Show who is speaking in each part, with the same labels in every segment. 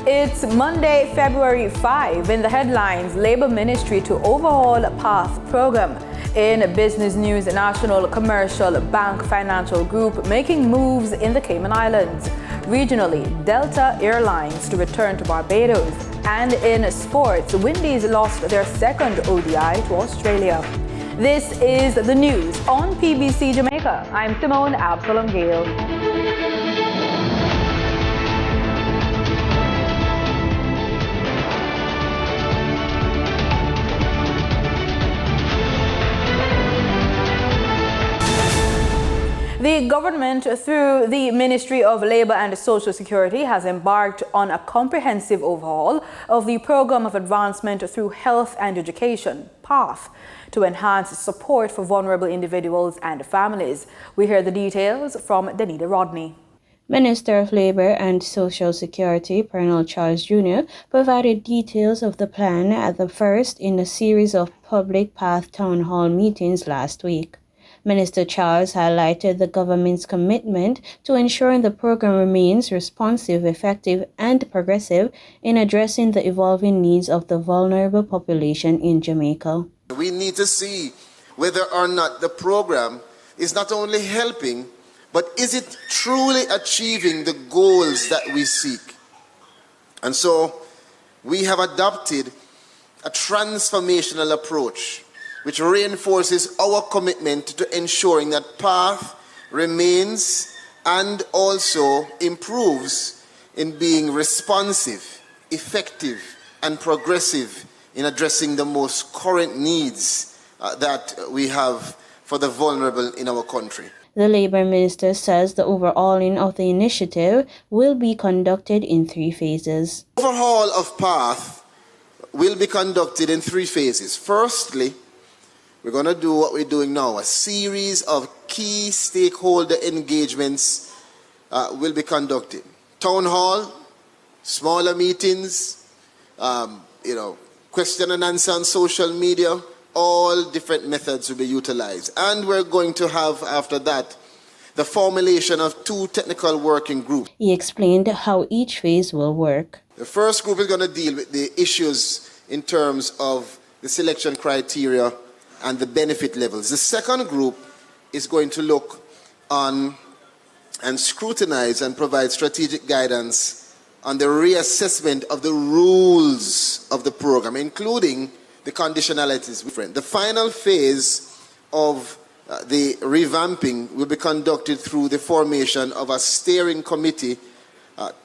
Speaker 1: It's Monday, February 5. In the headlines, Labour Ministry to overhaul PATH program. In business news, National Commercial Bank Financial Group making moves in the Cayman Islands. Regionally, Delta Airlines to return to Barbados. And in sports, Windies lost their second ODI to Australia. This is the news on PBC Jamaica. I'm Timon Absalom Gale. The government, through the Ministry of Labour and Social Security, has embarked on a comprehensive overhaul of the Programme of Advancement through Health and Education, PATH, to enhance support for vulnerable individuals and families. We hear the details from Danita Rodney.
Speaker 2: Minister of Labour and Social Security, Colonel Charles Jr., provided details of the plan at the first in a series of public PATH town hall meetings last week. Minister Charles highlighted the government's commitment to ensuring the program remains responsive, effective, and progressive in addressing the evolving needs of the vulnerable population in Jamaica.
Speaker 3: We need to see whether or not the program is not only helping, but is it truly achieving the goals that we seek? And so we have adopted a transformational approach which reinforces our commitment to ensuring that PATH remains and also improves in being responsive, effective, and progressive in addressing the most current needs that we have for the vulnerable in our country.
Speaker 2: The Labour Minister says the overhauling of the initiative will be conducted in 3 phases.
Speaker 3: Overhaul of PATH will be conducted in 3 phases. Firstly, we're going to do what we're doing now. A series of key stakeholder engagements will be conducted. Town hall, smaller meetings, question and answer on social media, all different methods will be utilized. And we're going to have, after that, the formulation of 2 technical working groups.
Speaker 2: He explained how each phase will work.
Speaker 3: The first group is going to deal with the issues in terms of the selection criteria and the benefit levels. The second group is going to look on and scrutinize and provide strategic guidance on the reassessment of the rules of the program, including the conditionalities. The final phase of the revamping will be conducted through the formation of a steering committee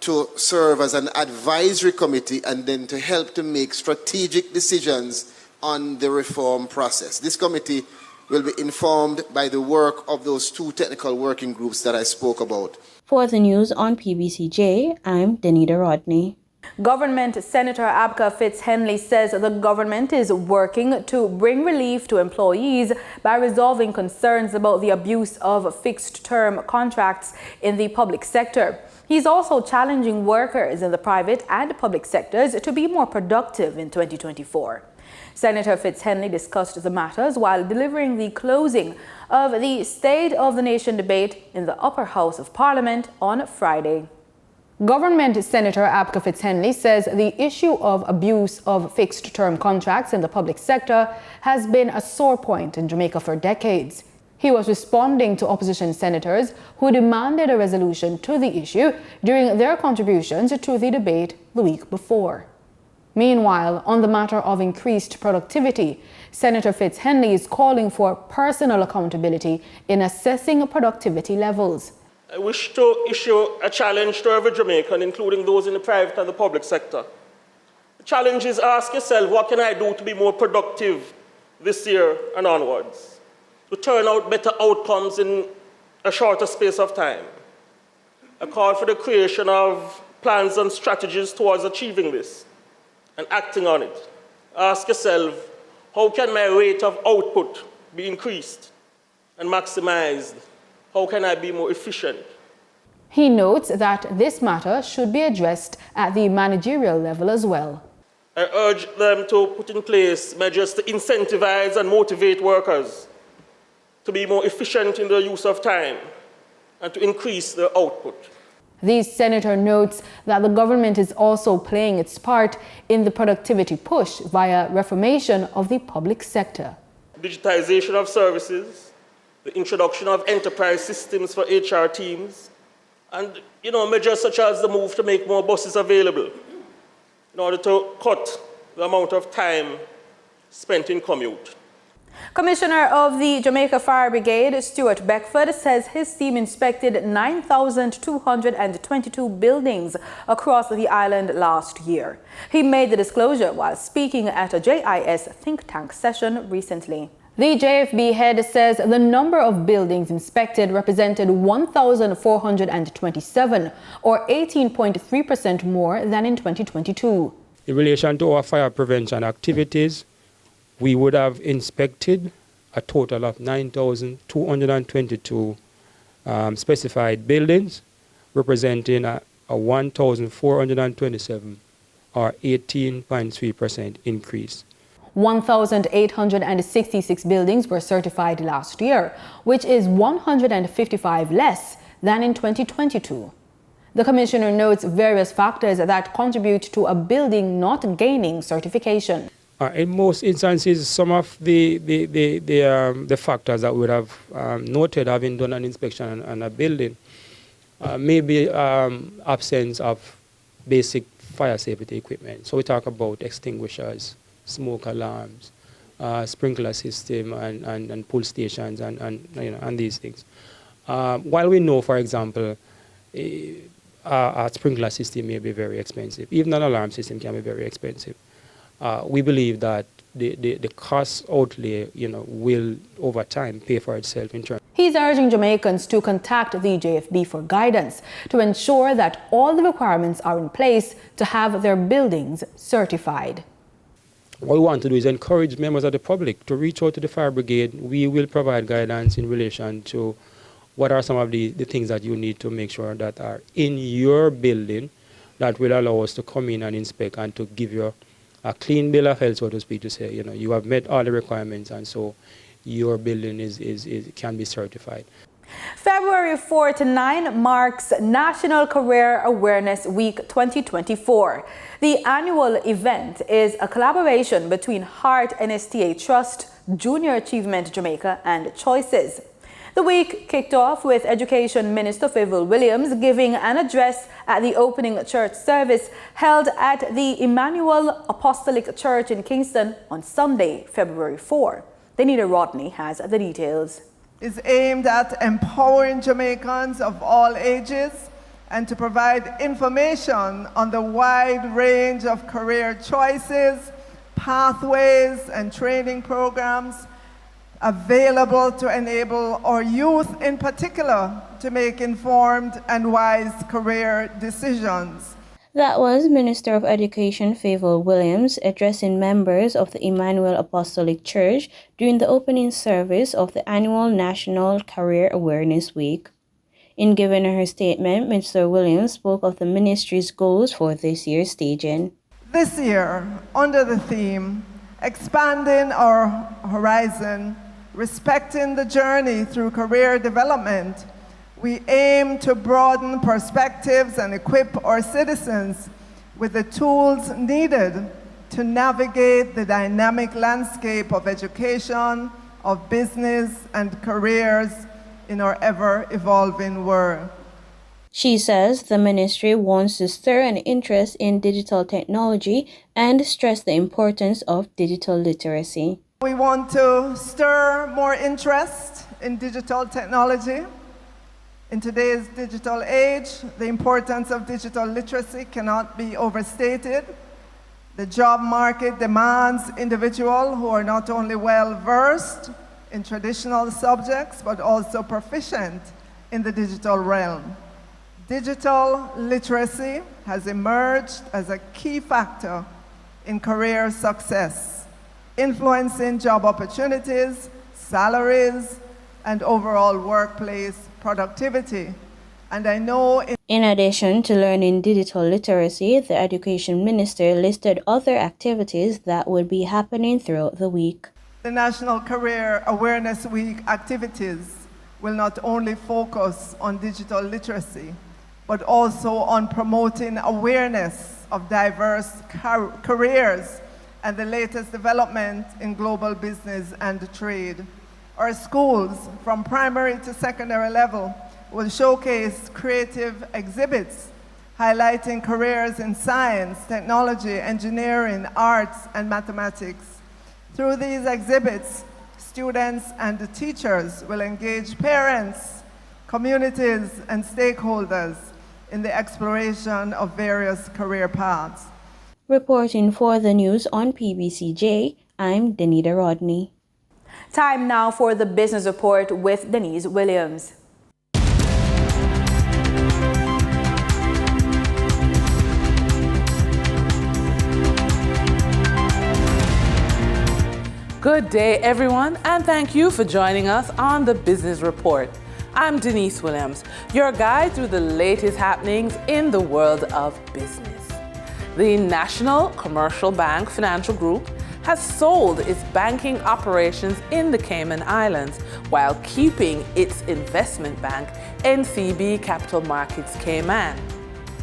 Speaker 3: to serve as an advisory committee and then to help to make strategic decisions on the reform process. This committee will be informed by the work of those 2 technical working groups that I spoke about.
Speaker 2: For the news on PBCJ, I'm Danita Rodney.
Speaker 1: Government Senator Abka Fitz-Henley says the government is working to bring relief to employees by resolving concerns about the abuse of fixed-term contracts in the public sector. He's also challenging workers in the private and public sectors to be more productive in 2024. Senator Fitz-Henley discussed the matters while delivering the closing of the State of the Nation debate in the Upper House of Parliament on Friday. Government Senator Abka Fitz-Henley says the issue of abuse of fixed-term contracts in the public sector has been a sore point in Jamaica for decades. He was responding to opposition senators who demanded a resolution to the issue during their contributions to the debate the week before. Meanwhile, on the matter of increased productivity, Senator Fitz-Henley is calling for personal accountability in assessing productivity levels.
Speaker 4: I wish to issue a challenge to every Jamaican, including those in the private and the public sector. The challenge is ask yourself, what can I do to be more productive this year and onwards? To turn out better outcomes in a shorter space of time. I call for the creation of plans and strategies towards achieving this and acting on it. Ask yourself, how can my rate of output be increased and maximized? How can I be more efficient?
Speaker 1: He notes that this matter should be addressed at the managerial level as well.
Speaker 4: I urge them to put in place measures to incentivize and motivate workers to be more efficient in their use of time and to increase their output.
Speaker 1: The senator notes that the government is also playing its part in the productivity push via reformation of the public sector.
Speaker 4: Digitization of services, the introduction of enterprise systems for HR teams, and measures such as the move to make more buses available in order to cut the amount of time spent in commute.
Speaker 1: Commissioner of the Jamaica Fire Brigade, Stuart Beckford, says his team inspected 9,222 buildings across the island last year. He made the disclosure while speaking at a JIS think tank session recently. The JFB head says the number of buildings inspected represented 1,427, or 18.3% more than in 2022.
Speaker 5: In relation to our fire prevention activities, we would have inspected a total of 9,222 specified buildings, representing a 1,427, or 18.3% increase.
Speaker 1: 1,866 buildings were certified last year, which is 155 less than in 2022. The commissioner notes various factors that contribute to a building not gaining certification.
Speaker 5: In most instances, some of the factors that we would have noted having done an inspection on a building may be absence of basic fire safety equipment. So we talk about extinguishers, smoke alarms, sprinkler system, and pull stations, and these things. While we know, for example, a sprinkler system may be very expensive, even an alarm system can be very expensive. We believe that the cost outlay, will over time pay for itself in turn.
Speaker 1: He's urging Jamaicans to contact the JFB for guidance to ensure that all the requirements are in place to have their buildings certified.
Speaker 5: What we want to do is encourage members of the public to reach out to the fire brigade. We will provide guidance in relation to what are some of the things that you need to make sure that are in your building that will allow us to come in and inspect and to give you a clean bill of health, so to speak, to say, you have met all the requirements, and so your building can be certified.
Speaker 1: February 4 to 9 marks National Career Awareness Week 2024. The annual event is a collaboration between Heart NSTA Trust, Junior Achievement Jamaica, and Choices. The week kicked off with Education Minister Favour Williams giving an address at the opening church service held at the Emmanuel Apostolic Church in Kingston on Sunday, February 4. Danita Rodney has the details.
Speaker 6: Is aimed at empowering Jamaicans of all ages and to provide information on the wide range of career choices, pathways, and training programs available to enable our youth in particular to make informed and wise career decisions.
Speaker 2: That was Minister of Education Favour Williams addressing members of the Emmanuel Apostolic Church during the opening service of the annual National Career Awareness Week. In giving her statement, Mr. Williams spoke of the ministry's goals for this year's staging.
Speaker 6: This year, under the theme, Expanding Our Horizon, Respecting the Journey Through Career Development, we aim to broaden perspectives and equip our citizens with the tools needed to navigate the dynamic landscape of education, of business, and careers in our ever-evolving world.
Speaker 2: She says the ministry wants to stir an interest in digital technology and stress the importance of digital literacy.
Speaker 6: We want to stir more interest in digital technology. In today's digital age, the importance of digital literacy cannot be overstated. The job market demands individuals who are not only well-versed in traditional subjects, but also proficient in the digital realm. Digital literacy has emerged as a key factor in career success, influencing job opportunities, salaries, and overall workplace productivity. And I know
Speaker 2: in addition to learning digital literacy, the Education Minister listed other activities that would be happening throughout the week.
Speaker 6: The National Career Awareness Week activities will not only focus on digital literacy, but also on promoting awareness of diverse careers and the latest development in global business and trade. Our schools, from primary to secondary level, will showcase creative exhibits highlighting careers in science, technology, engineering, arts, and mathematics. Through these exhibits, students and the teachers will engage parents, communities, and stakeholders in the exploration of various career paths.
Speaker 2: Reporting for the news on PBCJ, I'm Danita Rodney.
Speaker 1: Time now for the business report with Denise Williams.
Speaker 7: Good day, everyone, and thank you for joining us on the Business Report. I'm Denise Williams, your guide through the latest happenings in the world of business. The National Commercial Bank Financial Group has sold its banking operations in the Cayman Islands while keeping its investment bank, NCB Capital Markets Cayman.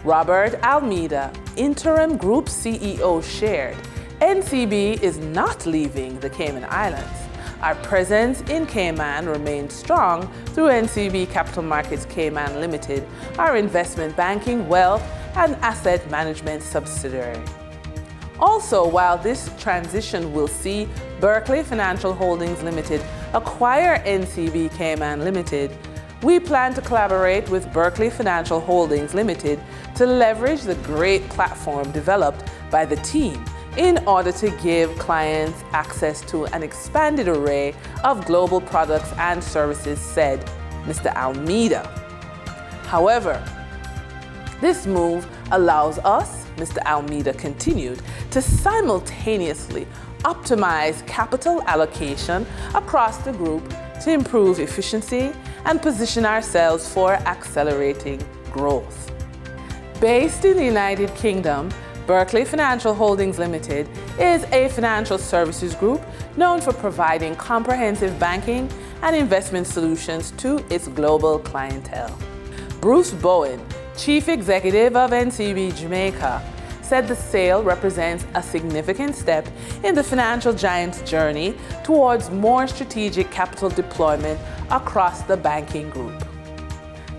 Speaker 7: Robert Almeida, interim group CEO, shared, NCB is not leaving the Cayman Islands. Our presence in Cayman remains strong through NCB Capital Markets Cayman Limited, our investment banking, wealth, and asset management subsidiary. Also, while this transition will see Berkeley Financial Holdings Limited acquire NCB Cayman Limited, we plan to collaborate with Berkeley Financial Holdings Limited to leverage the great platform developed by the team in order to give clients access to an expanded array of global products and services, said Mr. Almeida. However, this move allows us, Mr. Almeida continued, to simultaneously optimize capital allocation across the group to improve efficiency and position ourselves for accelerating growth. Based in the United Kingdom, Berkeley Financial Holdings Limited is a financial services group known for providing comprehensive banking and investment solutions to its global clientele. Bruce Bowen, Chief Executive of PBCJamaica, said the sale represents a significant step in the financial giant's journey towards more strategic capital deployment across the banking group.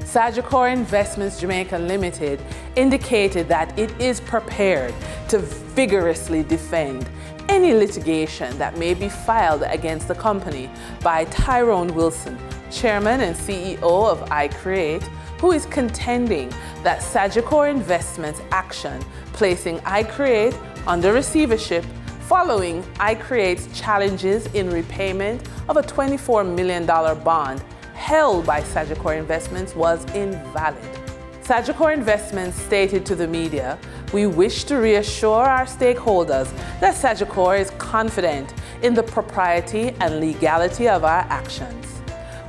Speaker 7: Sagicor Investments Jamaica Limited indicated that it is prepared to vigorously defend any litigation that may be filed against the company by Tyrone Wilson, Chairman and CEO of iCreate, who is contending that Sagicor Investments' action placing iCreate under receivership following iCreate's challenges in repayment of a $24 million bond held by Sagicor Investments was invalid. Sagicor Investments stated to the media, "We wish to reassure our stakeholders that Sagicor is confident in the propriety and legality of our actions.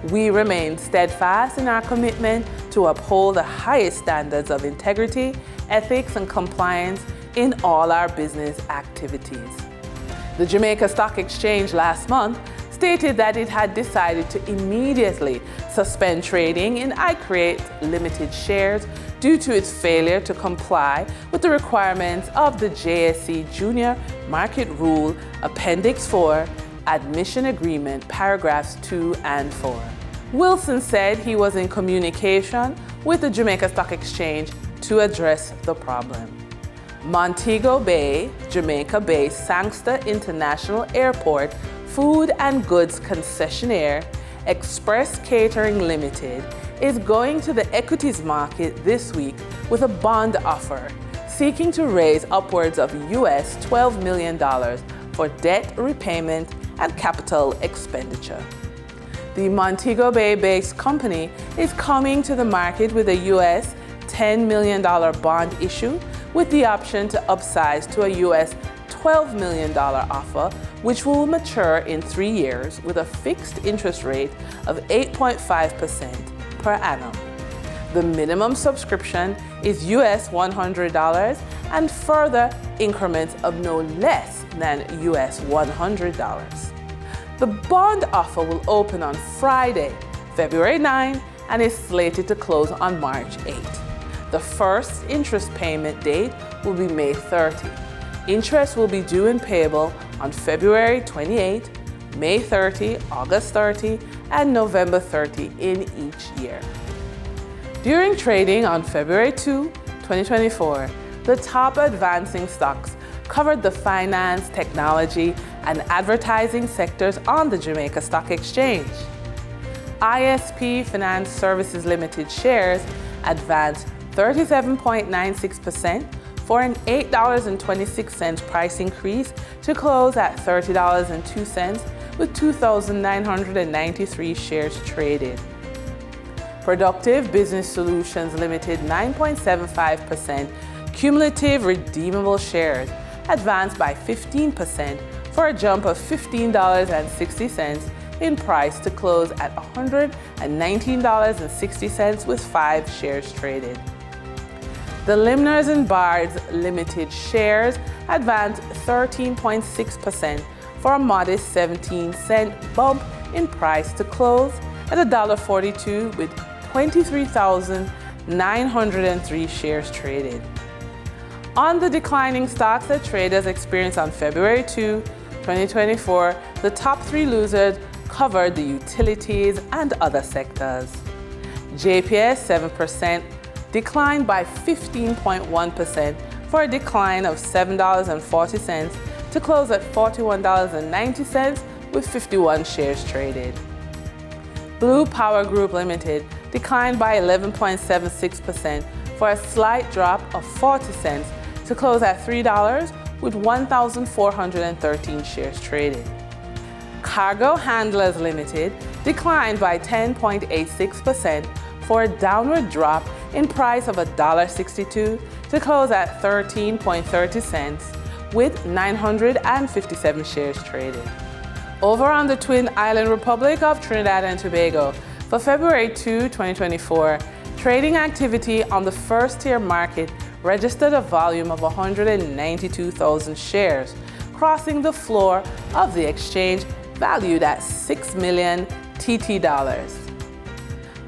Speaker 7: We remain steadfast in our commitment to uphold the highest standards of integrity, ethics, and compliance in all our business activities." The Jamaica Stock Exchange last month stated that it had decided to immediately suspend trading in iCreate Limited shares due to its failure to comply with the requirements of the JSE Junior Market Rule Appendix 4, Admission Agreement, paragraphs 2 and 4. Wilson said he was in communication with the Jamaica Stock Exchange to address the problem. Montego Bay, Jamaica-based Sangster International Airport food and goods concessionaire Express Catering Limited is going to the equities market this week with a bond offer seeking to raise upwards of US $12 million for debt repayment and capital expenditure. The Montego Bay-based company is coming to the market with a US $10 million bond issue with the option to upsize to a US $12 million offer, which will mature in 3 years with a fixed interest rate of 8.5% per annum. The minimum subscription is US $100 and further increments of no less than US $100. The bond offer will open on Friday, February 9, and is slated to close on March 8. The first interest payment date will be May 30. Interest will be due and payable on February 28, May 30, August 30, and November 30 in each year. During trading on February 2, 2024, the top advancing stocks covered the finance, technology, and advertising sectors on the Jamaica Stock Exchange. ISP Finance Services Limited shares advanced 37.96% for an $8.26 price increase to close at $30.02 with 2,993 shares traded. Productive Business Solutions Limited 9.75% cumulative redeemable shares advanced by 15% for a jump of $15.60 in price to close at $119.60 with 5 shares traded. The Limners and Bards Limited shares advanced 13.6% for a modest 17-cent bump in price to close at $1.42 with 23,903 shares traded. On the declining stocks that traders experienced on February 2, 2024, the top 3 losers covered the utilities and other sectors. JPS 7% declined by 15.1% for a decline of $7.40 to close at $41.90 with 51 shares traded. Blue Power Group Limited declined by 11.76% for a slight drop of 40 cents to close at $3 with 1,413 shares traded. Cargo Handlers Limited declined by 10.86% for a downward drop in price of $1.62 to close at 13.30 cents with 957 shares traded. Over on the Twin Island Republic of Trinidad and Tobago, for February 2, 2024, trading activity on the first-tier market registered a volume of 192,000 shares, crossing the floor of the exchange valued at $6 million TT dollars.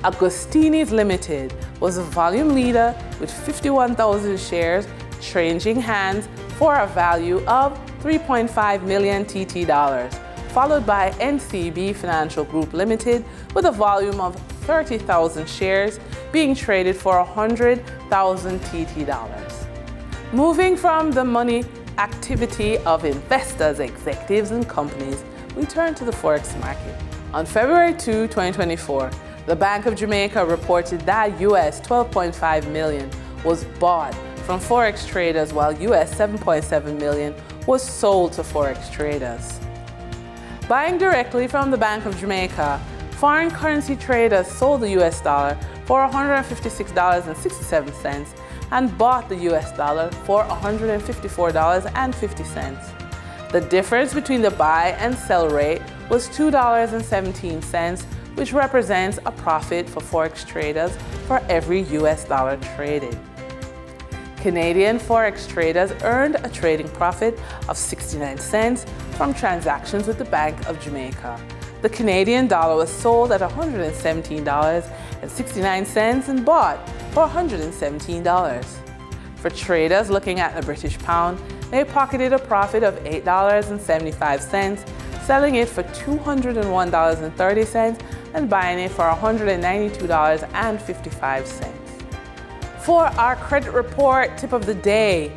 Speaker 7: Agostini's Limited was a volume leader with 51,000 shares changing hands for a value of $3.5 million TT dollars, followed by NCB Financial Group Limited with a volume of 30,000 shares being traded for 100,000 TT dollars. Moving from the money activity of investors, executives, and companies, we turn to the Forex market. On February 2, 2024, the Bank of Jamaica reported that US $12.5 million was bought from Forex traders while US $7.7 million was sold to Forex traders. Buying directly from the Bank of Jamaica, foreign currency traders sold the US dollar for $156.67 and bought the US dollar for $154.50. The difference between the buy and sell rate was $2.17, which represents a profit for Forex traders for every US dollar traded. Canadian Forex traders earned a trading profit of 69 cents from transactions with the Bank of Jamaica. The Canadian dollar was sold at $117.69 and bought for $117. For traders looking at the British pound, they pocketed a profit of $8.75, selling it for $201.30 and buying it for $192.55. For our credit report tip of the day,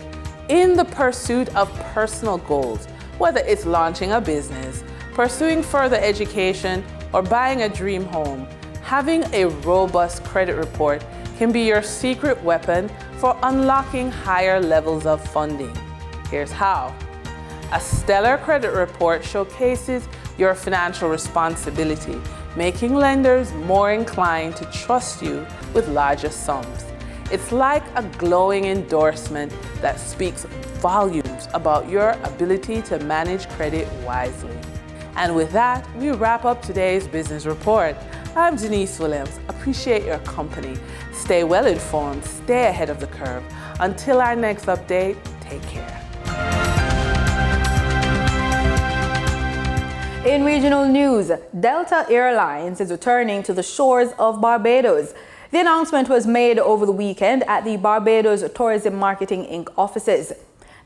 Speaker 7: in the pursuit of personal goals, whether it's launching a business, pursuing further education, or buying a dream home, having a robust credit report can be your secret weapon for unlocking higher levels of funding. Here's how. A stellar credit report showcases your financial responsibility, making lenders more inclined to trust you with larger sums. It's like a glowing endorsement that speaks volumes about your ability to manage credit wisely. And with that, we wrap up today's business report. I'm Denise Williams. Appreciate your company. Stay well informed, stay ahead of the curve. Until our next update, take care.
Speaker 1: In regional news, Delta Airlines is returning to the shores of Barbados. The announcement was made over the weekend at the Barbados Tourism Marketing Inc. offices.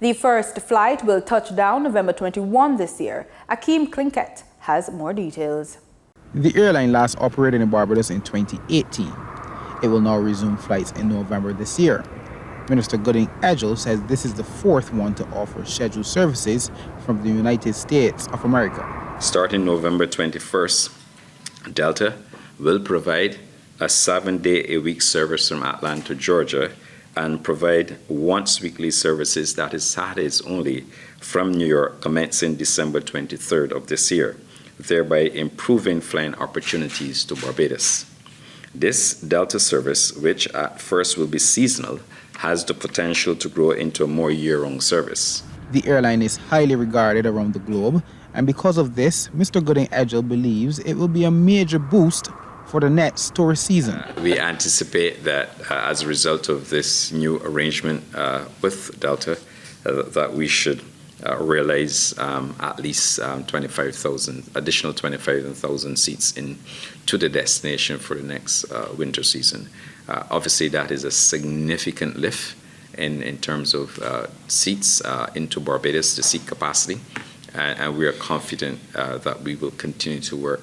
Speaker 1: The first flight will touch down November 21 this year. Akeem Klinkett has more details.
Speaker 8: The airline last operated in Barbados in 2018. It will now resume flights in November this year. Minister Gooding Edgell says this is the fourth one to offer scheduled services from the United States of America.
Speaker 9: Starting November 21st, Delta will provide a 7-day-a-week service from Atlanta, Georgia, and provide once-weekly services, that is Saturdays only, from New York commencing December 23rd of this year, thereby improving flying opportunities to Barbados. This Delta service, which at first will be seasonal, has the potential to grow into a more year-round service.
Speaker 8: The airline is highly regarded around the globe, and because of this, Mr. Gooding Edgell believes it will be a major boost for the next tourist season.
Speaker 9: We anticipate that as a result of this new arrangement with Delta, that we should realize at least additional 25,000 seats into the destination for the next winter season. Obviously, that is a significant lift in terms of seats into Barbados, the seat capacity, and we are confident that we will continue to work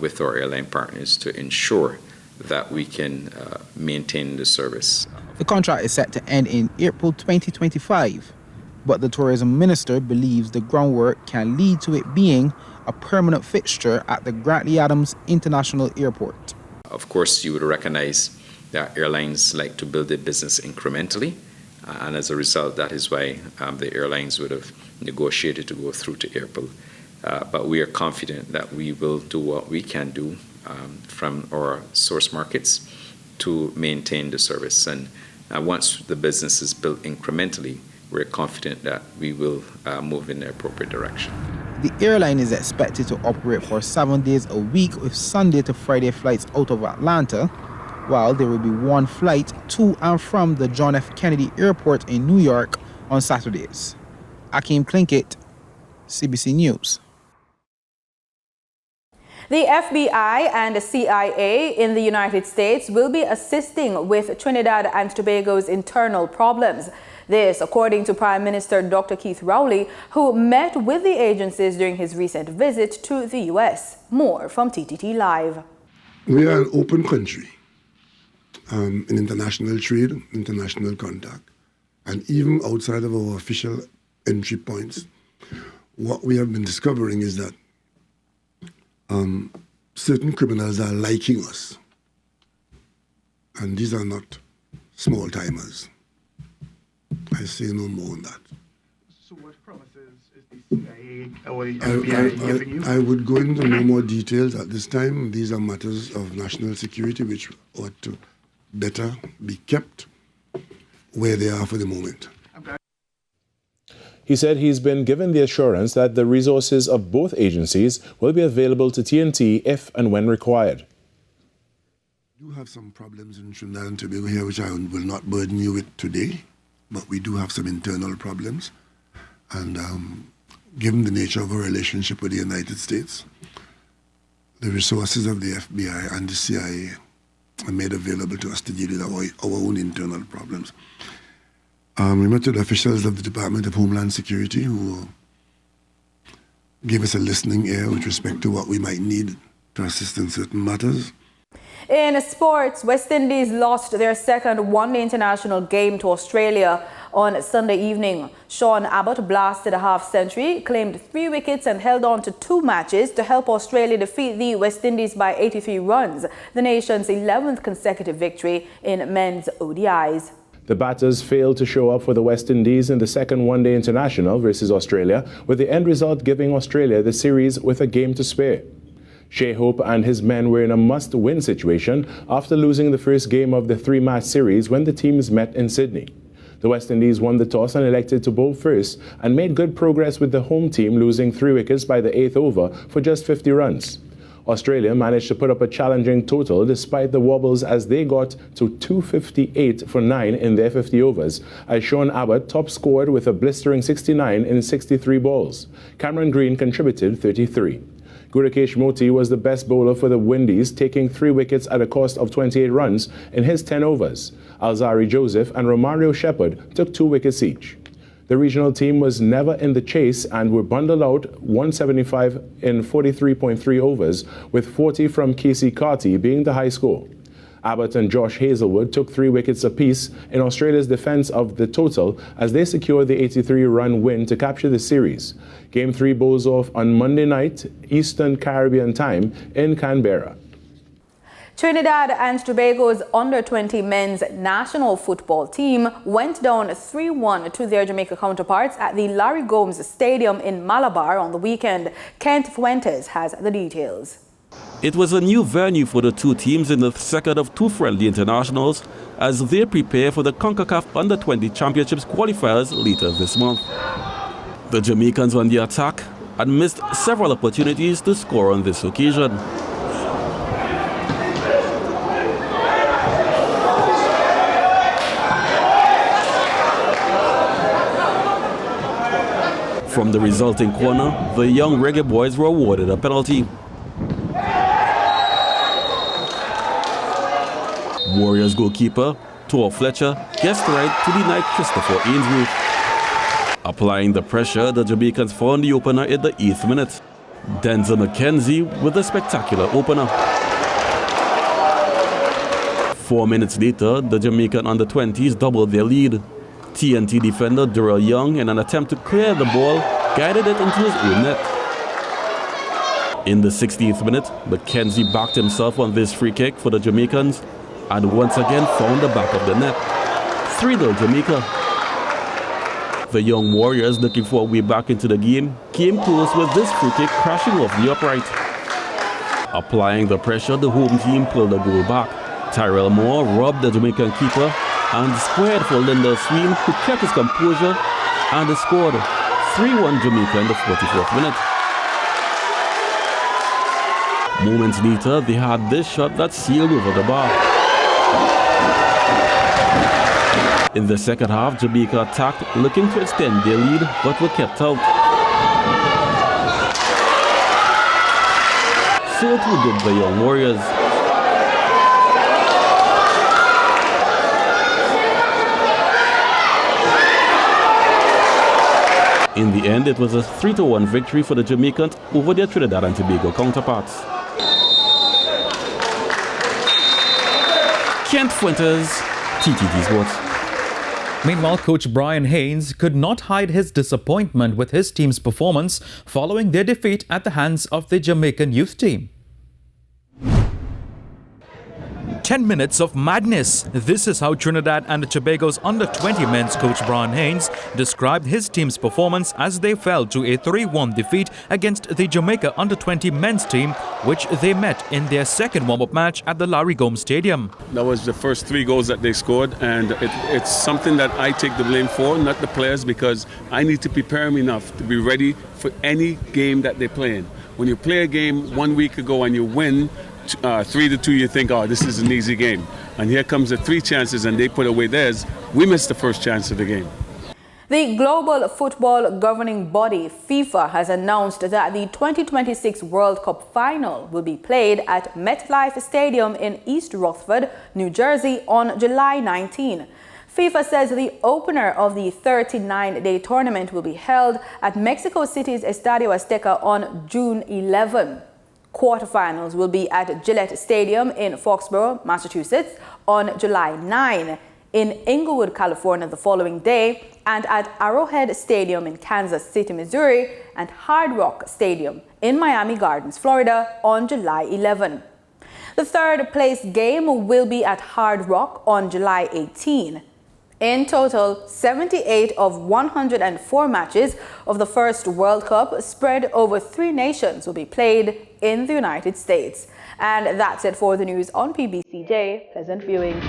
Speaker 9: with our airline partners to ensure that we can maintain the service.
Speaker 8: The contract is set to end in April 2025, but the tourism minister believes the groundwork can lead to it being a permanent fixture at the Grantley Adams International Airport.
Speaker 9: Of course, you would recognize that airlines like to build their business incrementally, and as a result, that is why the airlines would have negotiated to go through to April. But we are confident that we will do what we can do from our source markets to maintain the service. And once the business is built incrementally, we're confident that we will move in the appropriate direction.
Speaker 8: The airline is expected to operate for 7 days a week with Sunday to Friday flights out of Atlanta, while there will be one flight to and from the John F. Kennedy Airport in New York on Saturdays. Akeem Klinkett, CBC News.
Speaker 1: The FBI and the CIA in the United States will be assisting with Trinidad and Tobago's internal problems. This, according to Prime Minister Dr. Keith Rowley, who met with the agencies during his recent visit to the U.S. More from TTT Live.
Speaker 10: We are an open country in international trade, international contact, and even outside of our official entry points, what we have been discovering is that certain criminals are liking us, and these are not small timers. I say no more on that.
Speaker 11: So what promises is the CIA or the FBI giving you?
Speaker 10: I would go into no more details at this time. These are matters of national security which ought to better be kept where they are for the moment.
Speaker 12: He said he's been given the assurance that the resources of both agencies will be available to TNT if and when required.
Speaker 10: We do have some problems in Trinidad and Tobago here, which I will not burden you with today, but we do have some internal problems. And given the nature of our relationship with the United States, the resources of the FBI and the CIA are made available to us to deal with our own internal problems. We met with officials of the Department of Homeland Security who gave us a listening ear with respect to what we might need to assist in certain matters.
Speaker 1: In sports, West Indies lost their second one-day international game to Australia on Sunday evening. Sean Abbott blasted a half-century, claimed 3 wickets and held on to 2 matches to help Australia defeat the West Indies by 83 runs, the nation's 11th consecutive victory in men's ODIs.
Speaker 12: The batters failed to show up for the West Indies in the second one-day international versus Australia, with the end result giving Australia the series with a game to spare. Shea Hope and his men were in a must-win situation after losing the first game of the 3-match series when the teams met in Sydney. The West Indies won the toss and elected to bowl first and made good progress with the home team losing 3 wickets by the 8th over for just 50 runs. Australia managed to put up a challenging total despite the wobbles as they got to 258 for 9 in their 50 overs, as Sean Abbott top scored with a blistering 69 in 63 balls. Cameron Green contributed 33. Gurukesh Moti was the best bowler for the Windies, taking 3 wickets at a cost of 28 runs in his 10 overs. Alzari Joseph and Romario Shepherd took 2 wickets each. The regional team was never in the chase and were bundled out 175 in 43.3 overs, with 40 from Casey Carty being the high score. Abbott and Josh Hazelwood took 3 wickets apiece in Australia's defence of the total as they secured the 83-run win to capture the series. Game 3 bowls off on Monday night, Eastern Caribbean time, in Canberra.
Speaker 1: Trinidad and Tobago's under-20 men's national football team went down 3-1 to their Jamaica counterparts at the Larry Gomes Stadium in Malabar on the weekend. Kent Fuentes has the details.
Speaker 13: It was a new venue for the two teams in the second of 2 friendly internationals as they prepare for the CONCACAF Under-20 Championships qualifiers later this month. The Jamaicans on the attack had missed several opportunities to score on this occasion. From the resulting corner, the young Reggae boys were awarded a penalty. Warriors goalkeeper Tor Fletcher guessed right to deny Christopher Ainsworth. Applying the pressure, the Jamaicans found the opener in the 8th minute. Denzel McKenzie with a spectacular opener. 4 minutes later, the Jamaican under-20s doubled their lead. TNT defender Durrell Young, in an attempt to clear the ball, guided it into his own net. In the 16th minute, McKenzie backed himself on this free kick for the Jamaicans and once again found the back of the net. 3-0 Jamaica. The young Warriors, looking for a way back into the game, came close with this free kick crashing off the upright. Applying the pressure, the home team pulled the goal back. Tyrell Moore robbed the Jamaican keeper and squared for Lyndall Sween, who kept his composure and scored 3-1 Jamaica in the 44th minute. Moments later, they had this shot that sailed over the bar. In the second half, Jamaica attacked, looking to extend their lead, but were kept out. So too did the young Warriors. In the end, it was a 3-1 victory for the Jamaicans over their Trinidad and Tobago counterparts. Kent Fuentes, TTT Sports.
Speaker 14: Meanwhile, coach Brian Haynes could not hide his disappointment with his team's performance following their defeat at the hands of the Jamaican youth team. 10 minutes of madness. This is how Trinidad and Tobago's under-20 men's coach Brian Haynes described his team's performance as they fell to a 3-1 defeat against the Jamaica under-20 men's team, which they met in their second warm-up match at the Larry Gomes Stadium.
Speaker 15: That was the first 3 goals that they scored, and it's something that I take the blame for, not the players, because I need to prepare them enough to be ready for any game that they're playing. When you play a game 1 week ago and you win 3-2, you think, oh, this is an easy game. And here comes the 3 chances and they put away theirs. We missed the first chance of the game.
Speaker 1: The global football governing body, FIFA, has announced that the 2026 World Cup final will be played at MetLife Stadium in East Rutherford, New Jersey on July 19. FIFA says the opener of the 39-day tournament will be held at Mexico City's Estadio Azteca on June 11. Quarterfinals will be at Gillette Stadium in Foxborough, Massachusetts on July 9, in Inglewood, California the following day, and at Arrowhead Stadium in Kansas City, Missouri, and Hard Rock Stadium in Miami Gardens, Florida on July 11. The third place game will be at Hard Rock on July 18. In total, 78 of 104 matches of the first World Cup spread over 3 nations will be played in the United States. And that's it for the news on PBCJ. Pleasant viewing.